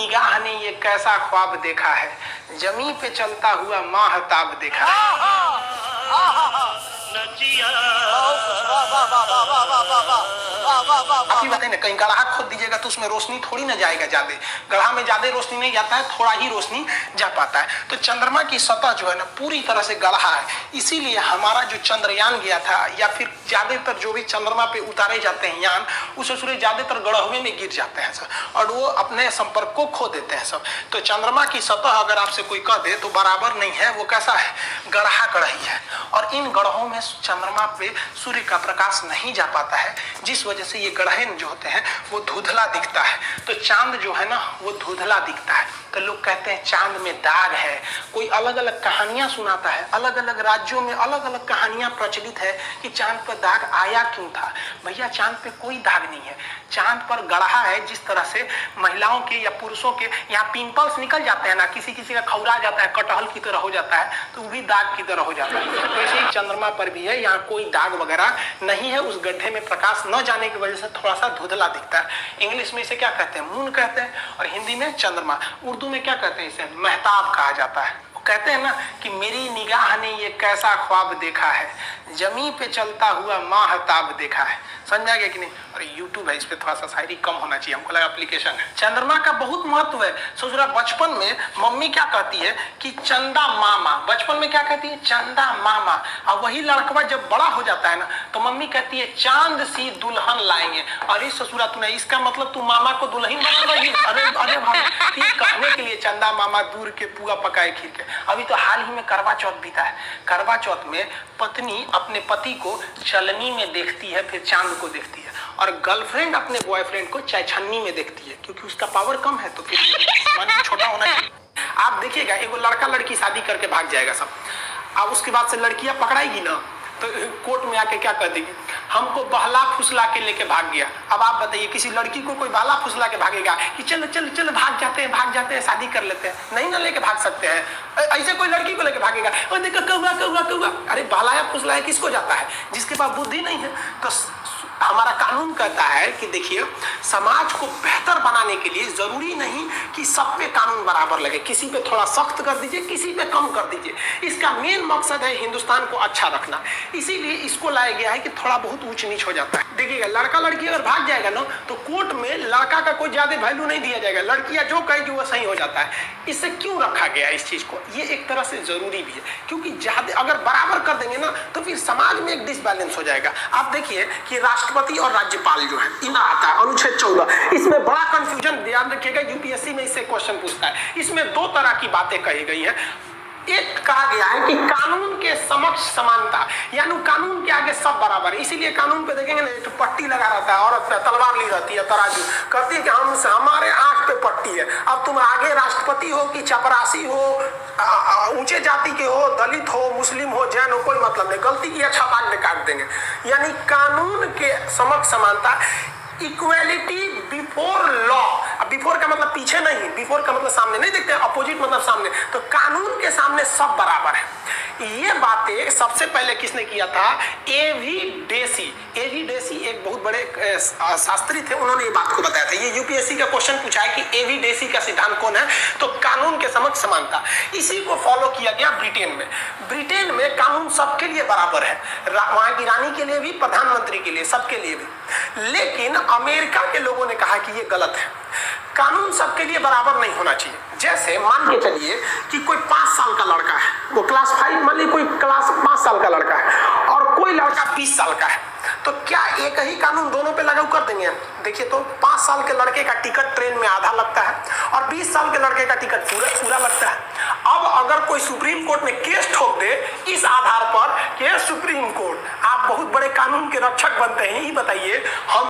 निगाह ने ये कैसा ख्वाब देखा है, जमी पे चलता हुआ माहताब देखा है। आप ही बताइए ना, कहीं गढ़ा खोद दीजिएगा तो उसमें रोशनी थोड़ी ना जाएगा ज्यादा, गढ़ा में ज्यादा रोशनी नहीं जाता है, थोड़ा ही रोशनी जा पाता है। तो चंद्रमा की सतह जो है ना पूरी तरह से गढ़ा है, इसीलिए हमारा जो चंद्रयान गया था या फिर ज्यादातर जो भी चंद्रमा पे उतारे जाते हैं यान, उस सूर्य ज्यादातर गढ़वे में गिर जाते हैं सब, और वो अपने संपर्क को खो देते हैं सब। तो चंद्रमा की सतह अगर आपसे कोई कह दे तो बराबर नहीं है, वो कैसा है, गढ़ा गढ़ी है। और इन गढ़ों में चंद्रमा पे सूर्य का प्रकाश नहीं जा पाता है, जिस वजह से ये गढ़ें जो होते हैं वो धुंधला दिखता है। तो चांद जो है ना वो धुंधला दिखता है। तो लोग कहते हैं चांद में दाग है, कोई अलग अलग कहानियां सुनाता है, अलग अलग राज्यों में अलग अलग कहानियां प्रचलित है कि चांद पर दाग आया क्यों था। भैया चांद पे कोई दाग नहीं है, चांद पर गढ़ा है। जिस तरह से महिलाओं के या पुरुषों के यहाँ पिंपल्स निकल जाते हैं ना, किसी किसी का खौरा जाता है, कटहल की तरह हो जाता है, तो वो भी दाग की तरह हो जाता है। वैसे ही चंद्रमा पर भी है, यहाँ कोई दाग वगैरह नहीं है, उस गड्ढे में प्रकाश न जाने की वजह से थोड़ा सा धुंधला दिखता है। इंग्लिश में इसे क्या कहते हैं, मून कहते हैं, और हिंदी में चंद्रमा। उर्दू में क्या कहते हैं, इसे महताब कहा जाता है। कहते हैं ना कि मेरी निगाह ने ये कैसा ख्वाब देखा है, जमी पे चलता हुआ माहताब देखा है। समझा गया कि नहीं। और यूट्यूब है, इस पे थोड़ा सा शायरी कम होना चाहिए, हमको लगा एप्लीकेशन है। चंद्रमा का बहुत महत्व है। सोच रहा बचपन में मम्मी क्या कहती है कि चंदा मामा, बचपन में क्या कहती है, चंदा मामा। और वही लड़कवा जब बड़ा हो जाता है ना तो मम्मी कहती है चांद सी दुल्हन लाएंगे। अरे ससुरा तूने, इसका मतलब तू मामा को दुल्हन बना रही। अरे अरे भाई, ये कहने के लिए चंदा मामा दूर के पुआ पकाए खीर के। अभी तो हाल ही में करवा चौथ बीता है। करवा चौथ में पत्नी अपने पति को चलनी में देखती है, फिर चांद को देखती है, और गर्लफ्रेंड अपने बॉयफ्रेंड को चायछन्नी में देखती है, क्योंकि उसका पावर कम है तो फिर मन छोटा होना चाहिए। आप देखिएगा, एगो लड़का लड़की शादी करके भाग जाएगा सब, अब उसके बाद से लड़कियां पकड़ाएगी ना तो कोर्ट में आके क्या कर देगी, हमको बहला फुसला के लेके भाग गया। अब आप बताइए, किसी लड़की को कोई बहला फुसला के भागेगा कि चलो चलो चलो भाग जाते हैं शादी कर लेते हैं? नहीं ना लेके भाग सकते हैं। ऐसे कोई लड़की को लेके भागेगा, और देखो कौवा कौवा कौवा। अरे बहलाया फुसलाया किसको जाता है, जिसके पास बुद्धि नहीं है। तो हमारा कानून कहता है कि देखिए, समाज को बेहतर बनाने के लिए जरूरी नहीं कि सब पे कानून बराबर लगे, किसी पे थोड़ा सख्त कर दीजिए, किसी पे कम कर दीजिए। इसका मेन मकसद है हिंदुस्तान को अच्छा रखना, इसीलिए इसको लाया गया है कि थोड़ा बहुत ऊंच नीच हो जाता है। देखिएगा, लड़का लड़की अगर भाग जाएगा ना तो कोर्ट में लड़का का कोई ज्यादा वैल्यू नहीं दिया जाएगा, लड़कियां जो कहेगी वो सही हो जाता है। इससे क्यों रखा गया इस चीज को, ये एक तरह से जरूरी भी है, क्योंकि ज्यादा अगर बराबर कर देंगे ना तो फिर समाज में एक डिसबैलेंस हो जाएगा। आप देखिए कि राष्ट्रपति और राज्यपाल जो है, इनमें आता है अनुच्छेद 14, इसमें बड़ा कंफ्यूजन, ध्यान रखिएगा, यूपीएससी में इससे क्वेश्चन पूछता है। इसमें दो तरह की बातें कही गई है। एक कहा गया है कि कानून के समक्ष समानता, यानी कानून के आगे सब बराबर है। इसीलिए कानून पे देखेंगे ना, तो पट्टी लगा रहता है, औरत पे तलवार ली रहती है, तराजू कहती है कि हमारे आंख पे पट्टी है। अब तुम आगे राष्ट्रपति हो कि चपरासी हो, ऊंचे जाति के हो, दलित हो, मुस्लिम हो, जैन हो, कोई मतलब नहीं, गलती की छपाक में काट देंगे। यानी कानून के समक्ष समानता, इक्वेलिटी बिफोर लॉ। अब बिफोर का मतलब पीछे नहीं, बिफोर का मतलब सामने नहीं, देखते हैं अपोजिट मतलब सामने। तो कानून के सामने सब बराबर है। ये बातें सबसे पहले किसने किया था, एवी डेसी। एवी डेसी एक बहुत बड़े शास्त्री थे, उन्होंने ये बात को बताया था। ये यूपीएससी का क्वेश्चन पूछा है कि एवी डेसी का सिद्धांत कौन है, तो कानून के समक्ष समानता। इसी को फॉलो किया गया ब्रिटेन में। ब्रिटेन में कानून सबके लिए बराबर है, वहां की रानी के लिए भी, प्रधानमंत्री के लिए, सबके लिए भी। लेकिन अमेरिका के लोगों ने कहा कि ये गलत है, कानून सबके लिए बराबर नहीं होना चाहिए। जैसे मान के चलिए कि कोई 5 साल का लड़का है, वो क्लास 5, मान लीजिए कोई क्लास 5 साल का लड़का है, और कोई लड़का 20 साल का है, तो क्या एक ही कानून दोनों पे लागू कर देंगे? देखिए, तो 5 साल के लड़के का टिकट ट्रेन में आधा लगता है और 20 साल के लड़के का टिकट पूरा लगता है। अब अगर कोई सुप्रीम कोर्ट में केस ठोक दे इस आधार पर कि सुप्रीम कोर्ट, आप बहुत बड़े कानून के रक्षक बनते हैं, ही बताइए हम